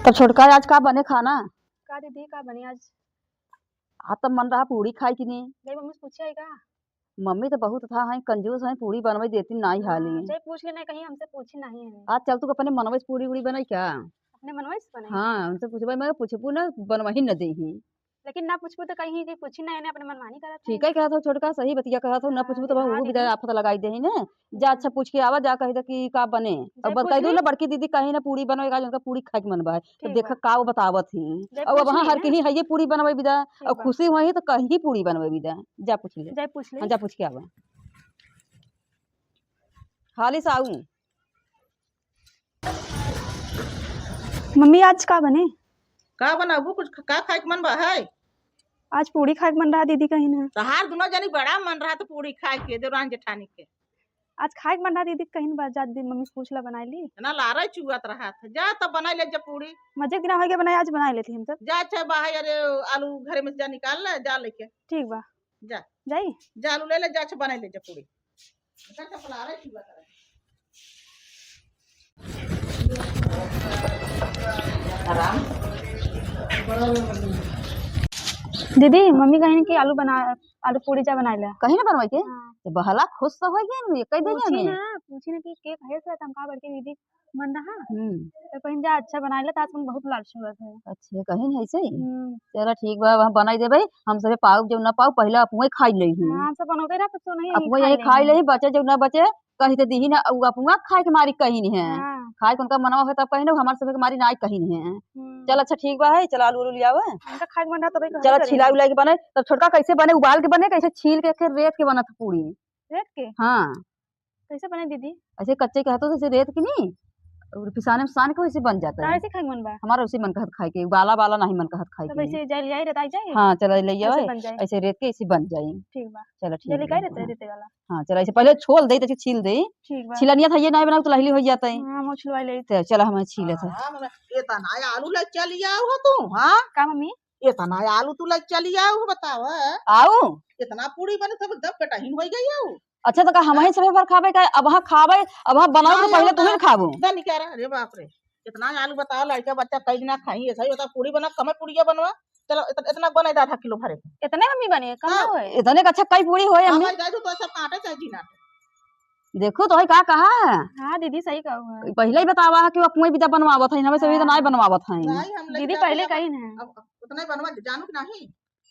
तब छोटका आज का बने खाना? का दीदी का बनी आज? आज तब मन रहा पूरी खाई कि नहीं। जय मम्मी से पूछे है का? मम्मी तो बहुत था है कंजूस है, पूरी बनवाई देती नहीं हाली। जय पूछ लेना, कहीं हमसे पूछी नहीं है। आज चल तू अपने मनवे से पूरी उड़ी बनाई क्या? अपने मनवा से बनाई? हाँ उनसे पूछे मैं पूछबू ना बनवाही न दे। लेकिन ना पूछबू तो कहीं कि पूछी नहीं है, अपने मनमानी करत ठीक है, कहा था छोटका सही बतिया कहा था, ना पूछबू तो हाँ वो भी दीदी। आफत लगाई दे ही ने। जा अच्छा पूछ के आवा, जा कही था कि का बने। जय अब पूछ कह दू ली? ना बड़की दीदी कहीं ना पूरी बनवाई उनका पूरी खाए के मन बा है तो ठीक देखा बा। का वो बतावत ही। जय और पूछ वहाँ ली हर ना? कहीं है ये पूरी बनवाई विदा। ठीक और बा। खुशी हुई तो कहीं पूरी बनवाई विदा। जा पूछ ले। जय पूछ ली? हाँ जा पूछ के आवा हाली से आऊ। मम्मी आज का बने? का बनाबू कुछ का खाए के मन बा है? आज पूरी खाए के मन रहा दीदी, कहीं ना तहार दोनों जनी बड़ा मन रहा तो पूरी खाए के देवरान जेठानी के। आज खाए के मन रहा दीदी, कहीं बात जा दी मम्मी से पूछ ला बनाई ली। ना लारा चुआत रहा था, जा तब बना ले जब पूरी। मजे के दिन हो गया बनाए, आज बना लेती हम सब। जा अच्छा बाहर अरे आलू घर में से जा निकाल ले, जा लेके ठीक बा। जा जाई जा आलू ले ले, जा अच्छा बना ले जब पूरी। जा अच्छा लारा चुआत रहा। आराम दीदी मम्मी कहीं कि आलू पूरी जा बना ले। कहीं ना बनवाई के हाँ। तो बहला खुश तो हो गया कह दे पूछी ना कि के कहे से हम का बड़के दीदी मन रहा तो कहीं जा अच्छा बना ले, ताज बहुत लालची हुआ है। अच्छा कहीं नहीं सही। चलो ठीक बा वहाँ बनाई देबे। हम सब पाऊ जो ना पाऊ पहले अपने खाई ले ही। हां सब बनोते रहा तो नहीं अपने यही खाई ले ही, बचे जो ना बचे कहीं तो दी ना अपना खाए के मारी कहीं नहीं है। हां खाए के उनका मनवा है तब कहीं ना हमारे सब के मारी ना कहीं नहीं है। चल अच्छा ठीक बा है, चल आलू उलू लियावे। उनका खाए के मन रहा तो भाई चलो छिला उला के बने तब छोटका कैसे बने, उबाल के बने कैसे छील के फिर रेत के बना था पूरी। रेत के? हाँ कैसे बने दीदी? ऐसे कच्चे के हाथों से रेत की नहीं और पिसाने में सान के वैसे बन जाता है। ऐसे खाए के मन बा? हमारा उसी मन कहत खाए के, बाला बाला नहीं मन कहत खाए तो के। वैसे जाई लियाई रेत आई जाए। हाँ चलो ले ऐसे आवे बन जाए। ऐसे रेत के ऐसे बन जाए। ठीक बा। चलो ठीक जल्दी काई है। रहते रेते वाला। हाँ चलो ऐसे पहले छोल दे तो छील दे। ठीक बा। छिलनिया था ये नहीं बनाओ तो लहली हो जाता है। हां मुछ लवाई ले। तो चलो हमें छीले था। ये तना आलू ले चली आओ तू। हां का मम्मी? ये तना आलू तू ले चली आओ बताओ। आओ इतना पूरी बने सब दब बेटाहीन हो गई आओ। अच्छा तो का हम ही समय पर खाबे का अब हाँ खाबे अब हाँ बनाओ तो पहले तुम्हें खाबो। नहीं कह रहा, अरे बाप रे इतना आलू बताओ, लड़का बच्चा कई दिन खाई ऐसा ही होता। पूरी बना कम पूड़िया बनवा। चलो इतना बने 1/2 किलो भरे। इतने मम्मी बने कम ना होए? इतने का अच्छा कई पूरी होए हम हमने। जाए तो सब काटे चाहे जीना। देखो तो का कहा हां दीदी सही कहू है। पहले ही बतावा है कि अपने भी बनवावत है, हमें सभी तो नहीं बनवावत है। नहीं हम दीदी पहले कहीं ना अब उतना ही बनवा जानू कि नहीं।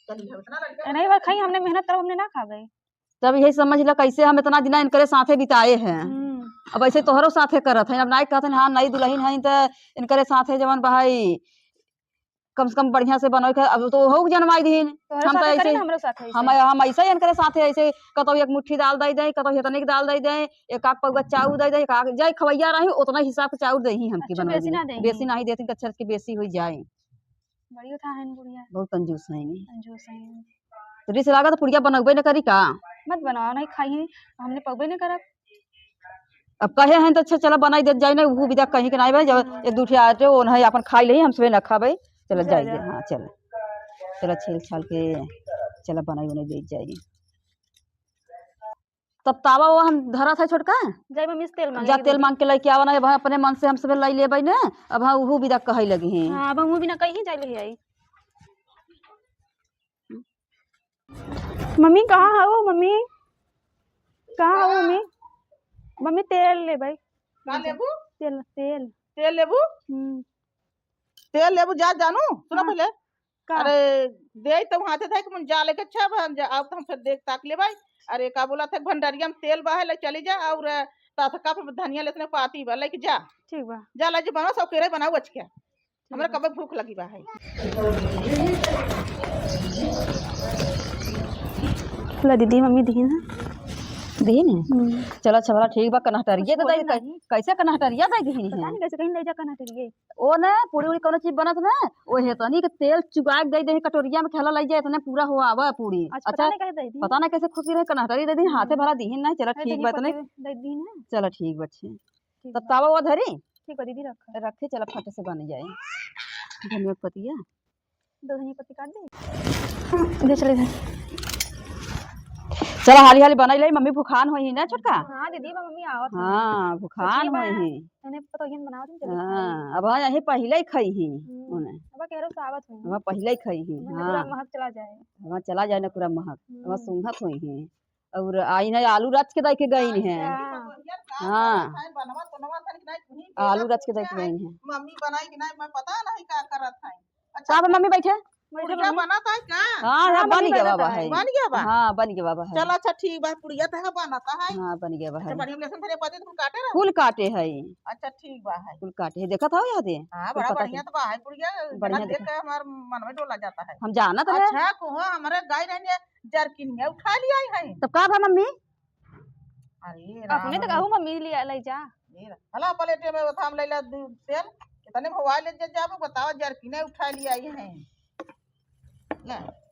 चलिए उतना लड़का नहीं बार खाई हमने, मेहनत करो हमने ना खा गए। तब यही समझ लो कैसे हम इतना दिन इनकरे साथे बिताए हैं। अब ऐसे तोहरो साथे करत है, अब नहीं कहते हाँ नई दुल्हन है तो इनकरे साथे जवन भाई कम से कम बढ़िया से बनो के। अब तो हो जनमाई दीन हम तो ऐसे हम ऐसे ही इनकरे साथे ऐसे कतो एक मुट्ठी दाल दे दे, कतो इतने की दाल दे दे, एक आक पौवा चाउ दे दे, एक जाय खवैया रही उतना हिसाब से चाउ दे ही हमकी अच्छा, बनवाई बेसी नहीं देती कि अच्छा के बेसी हो जाए। बड़ी था है बुढ़िया बहुत कंजूस है नहीं कंजूस है। तो रिस लागा तो पुड़िया बनबे न करी का। मत बनाओ नहीं खाई हमने पकबे नहीं करब। अब कहे हैं तो अच्छा चलो बनाई दे जाए ना वो विदा कहीं के नहीं भाई जब एक दूठे आते वो नहीं अपन खाई ले हम सबे न खाबे। चलो जाइए हाँ चलो चलो छील छाल के चलो बनाई उन्हें दे जाइए। तब तावा वो हम धरा था छोटका जाई मम्मी से तेल मांगे जा तेल मांग के लेके आवा ना अपने मन से हम सबे लाई लेबै ना। अब हाँ वो विदा कहे लगी हैं। हां अब हम भी ना कहीं जाई ले आई। मम्मी कहाँ हो मम्मी? कहाँ हो मम्मी? मम्मी तेल ले भाई। का लेबू? तेल तेल तेल लेबू? तेल लेबू जा जानू सुना पहले। अरे दे तो हाथे थे कि मन जा लेके अच्छा अब तो हम फिर देख ताक ले भाई। अरे का बोला था भंडारिया में तेल बहा ले चली जा और ताथका पे धनिया लेतने पाती बा लेके जा। ठीक बा जा ला जी बनाओ सब केरे बनाओ अच्छा। हमरा कब भूख लगी बा है। ला दीदी मम्मी दी ना दी ने चलो अच्छा वाला ठीक बा। कन्हटरिया तो दे कैसे कन्हटरिया दे दी पता है नहीं कैसे कहीं ले जा करना चाहिए। ओ ना पूरी उड़ी कोनो चीज बनत ना ओ हेतनी के तेल चुगा के दे दे कटोरिया में खेला लई जाए इतने पूरा हो आवा पूरी। अच्छा पता ना कैसे खुशी रहे कन्हटरी दे दी हाथे भरा दी ना। चलो ठीक बा इतने दे दी ना। चलो ठीक बच्चे तब तावा वो धरी ठीक है दीदी रखे चलो फटे से बन जाए। धनिया पत्तिया 2 धनिया पत्ती काट दे दे चले चला हाली हाली बनाई लाई, मम्मी भूखान होई ना छोटका। हाँ दीदी मम्मी आवत है। हाँ भूखान होई ही। मैंने पता ही बनावत है। हाँ अब यही पहले ही खाई ही उन्हें, अब कह रहा आवत है। अब पहले ही खाई ही। पूरा महक चला जाए। वहाँ चला जाए ना पूरा महक, वहाँ सूंघत हुई है। और आई ना आलू रच के दे के गई है। हाँ आलू रच के दे के गई है। मम्मी बनाई कि नहीं मैं पता नहीं क्या करत है। कहाँ पे मम्मी बैठे? पुड़िया बनाता है क्या? हाँ बन गया बाबा है। बन गया बा? हाँ बन गया बाबा है। चल अच्छा ठीक बा, पुड़िया तो बनाता है। हाँ बन गया बा है। अच्छा बढ़िया लहसुन धनिया पत्ते तो काटे ना? फूल काटे है। अच्छा ठीक बा है। फूल काटे है, देखा था याद है? हाँ बड़ा बढ़िया तो बा है पुड़िया, बढ़िया देख के हमार मन में डोला जाता है। हम जाना था। अच्छा को हमारे गाय रहने जरकिनिया उठा लिया है। तब कहा था मम्मी? अरे अपने तो कहूँ मम्मी ले जा। भला पलेटे में थाम लेला तेल कितने भवा ले जाबो बताओ, जरकिने उठा लिया है।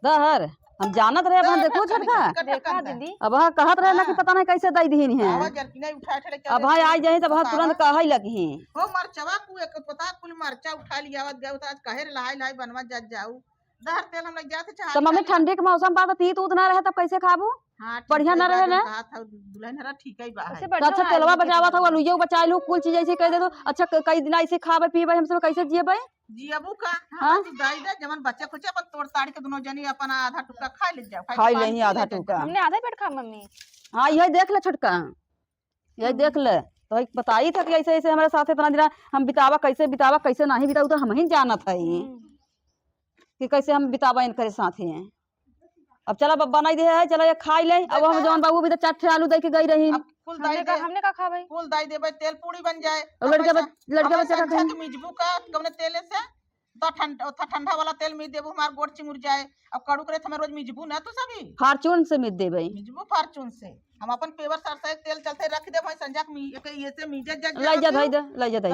दहर हम जानत रहे, अब हम देखो छोटका देखा दीदी। अब हाँ कहत रहे ना कि पता नहीं कैसे दई दीन है। जरकिने उठा ठे अब भाई आई जाए तब हाँ तुरंत कहा ही लगी। हो मरचवा को एक पता कुल मरचा उठा लिया आवत गयो आज कहे लाई लाई बनवा जज जाऊ दहर तेल हम लग जाते चाह। तो मम्मी ठंडे के मौसम पा तीत उत ना रहे तब कैसे खाबू? हाँ बढ़िया ना रहे ना। दुल्हन हरा ठीक ही बा है। तो अच्छा तेलवा बचावा था, लुइयो बचा लो, कुल चीज ऐसे कह दे दो। अच्छा कई दिन ऐसे खाबे पीबे हम सब कैसे जियबे? जियबू का हाँ दाई दे जमन बच्चे कुछ अपन तोड़ ताड़ के दोनों जनी अपन आधा टुकड़ा खा ले जाओ। खाई लेही आधा टुकड़ा। हमने आधा पेट खा मम्मी। हाँ यही देख ले छोटका, यही देख ले। तो बताई था कि ऐसे ऐसे हमारे साथ इतना दिन हम बितावा, कैसे नहीं बिताऊ तो हम ही जाना था कि कैसे हम बितावा इनके साथ हैं। अब चला बनाई दे है, चला ये खाई ले। अब हम जवान बाबू भी तो 4 आलू दे के गई रही। हमने का खा भाई कुल दाई दे तेल पूरी बन जाए। लड़का बच्चा का मिजबू का कवने तेले से तो ठंडा वाला तेल मिज देबू हमार गोड़ चिंगुर जाए। अब कड़ू करे हमें रोज मिजबू ना तो सभी फार्चून से मिज देबे। मिजबू फार्चून से हम अपन पेवर सरसा तेल चलते रख दे भाई संजा के ये से मिजे जग ले जा धई दे, ले जा धई।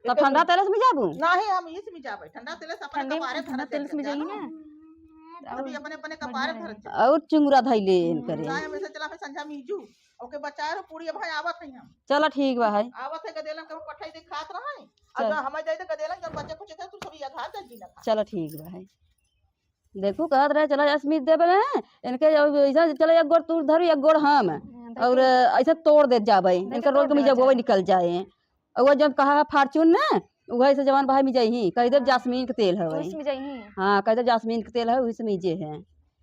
तो ठंडा तेल से मिजाबू? नहीं हम इस मिजाबे ठंडा तेल से अपन कपारे ठंडा तेल से मिजाई ना। अभी अपने अपने कपारे धर और चिंगुरा धई ले इन करे। ना हम ऐसे चला फिर संजा मिजू ओके बचाए रो पूरी भाई आवत है। हम चला ठीक बा है, आवत है गदेलन के पठाई दे खात रहा है। अब हम जाई तो गदेलन जब बच्चे कुछ तू सभी आधा दे ना। चलो ठीक बा है। देखू कहत रहे चला स्मित देबे रहे इनके ऐसा चला एक गोड़ तू धर एक गोड़ हम और ऐसे तोड़ दे जाबे इनका रोज में जब वो निकल जाए। और वो जब कहा फार्चून ना वही से जवान भाई मिजाई ही कह दे जास्मीन के तेल है वही। हाँ कह दे जास्मीन के तेल है वही से मिजे है।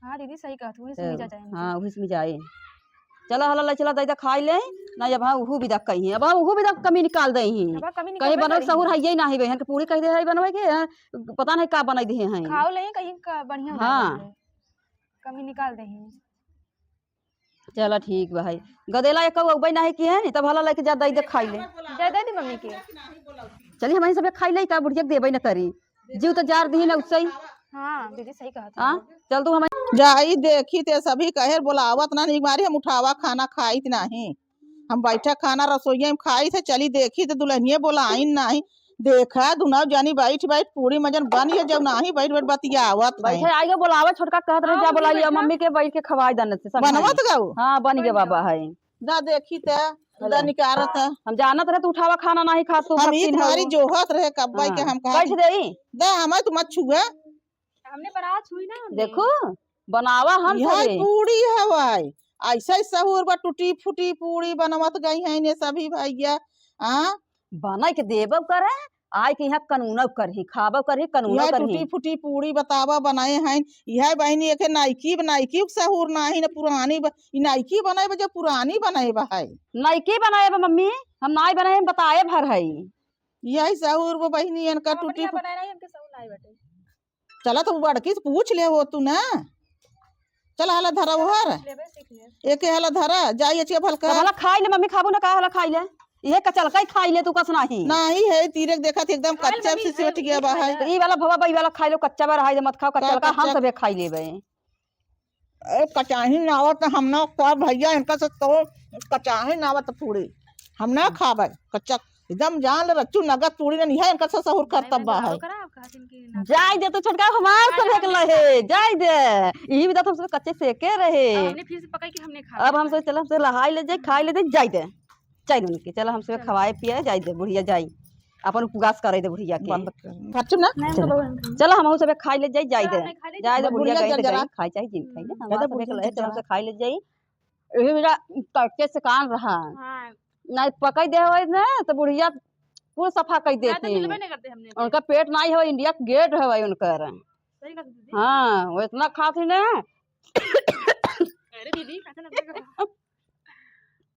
हाँ दीदी सही कहा तू, इसमें जा जाए। हाँ वही से मिजाए। चला हला चला दादा खाई ले ना। जब हाँ उहू भी दक कही अब उहू भी दक कमी निकाल दे ही कहीं बनवे सहूर है, यही ना ही बहन के पूरी कह दे है बनवे के पता नहीं का बनाई दे हैं। खाओ ले कहीं का बढ़िया। हाँ कमी निकाल दे। चला ठीक बा है। गदेला एक उबई नहीं की है नी तब हला लेके जा दई दे खाई ले। जा दे दी मम्मी के। चलिए हम सब खाई ले का बुढ़िया देबे न करी जीव तो जार दी ना उससे। हाँ दीदी सही कहा। हाँ चल तू हम जाई देखी ते सभी कहे बोलावत ना नहीं मारी हम उठावा खाना खाई नहीं। हम बैठा खाना रसोईया में खाई थे चली देखी तो दुल्हनिये बोलाई नहीं देखा दुना जानी बैठ पूरी मजन बनी है जब नहीं बैठ बतियावत बैठे आइए बोलावा छोटका कहत रहे जा बोलाइए मम्मी के बैठ के खवाई दन से बनवत गाऊ। हाँ बन गया बाबा है। जा देखी ते निकारत है हम जानत रहे तू उठावा खाना नहीं खा तू हम ई तुम्हारी जोहत रहे कब्बाई के हम कहा बैठ देई दे हमें तू मत छुए। हमने बरात छुई ना। देखो बनावा हम यही पूरी हवाई ऐसा सहूर बा टूटी फूटी पूरी बनवत गई है ने सभी भैया। बना के देबब करे आय के यहाँ कानून करही खाबब करही कानून करही टूटी फूटी पूरी बतावा बनाए हैं। यह बहनी एक नाइकी सहूर नहीं न पुरानी नाइकी बनाए जो पुरानी बनाए है नाइकी बनाए मम्मी हम नाई बनाए बताए भर है यही सहूर वो बहनी इनका टूटी चला तो बड़की से पूछ ले वो तू ना। चला हला धरा वहर एक हला धरा जाइए भलका हला खाई ले मम्मी खाबू ना का हला खाई ले ये कचल का खाई ले तू कस नहीं है तीरे देखा थे एकदम कच्चा से सेट गया बा है। तो ई वाला भवा बई वाला खाई लो कच्चा बा रहा मत खाओ कच्चा का हम सब खाई लेबे। ए कचाही नावत हम ना का भैया इनका से तो कचाही नावत पूरी हम ना खाबे कच्चा एकदम जान ले रच्चू नगद पूरी नहीं है इनका से सहूर करतब बा है। जाय दे तो छोटका हमार सब एक लहे जाय दे ई भी तो सब कच्चे सेके रहे हमने फिर से पकाई के हमने खा। अब हम से चल हम से लहाई ले जाए खाई ले दे जाय दे चाय उनके चल हम सब खवाए पिए जाय दे बुढ़िया जाई अपन उपवास करे दे बुढ़िया के खर्च ना चल हम सब खाई ले जाय दे बुढ़िया के खाई चाहिए जिन खाई ले हम सब एक लहे चल हम से खाई ले जाई यही मेरा कच्चे से कान रहा हाँ नहीं पकड़ दे हो ना तो बुढ़िया पूरा सफा कर मैं तो देती मिलबे नहीं करते हमने उनका पेट नहीं हो इंडिया का गेट है उनकर सही कहा दीदी हाँ वो इतना खाती ना अरे दीदी कैसे लगता है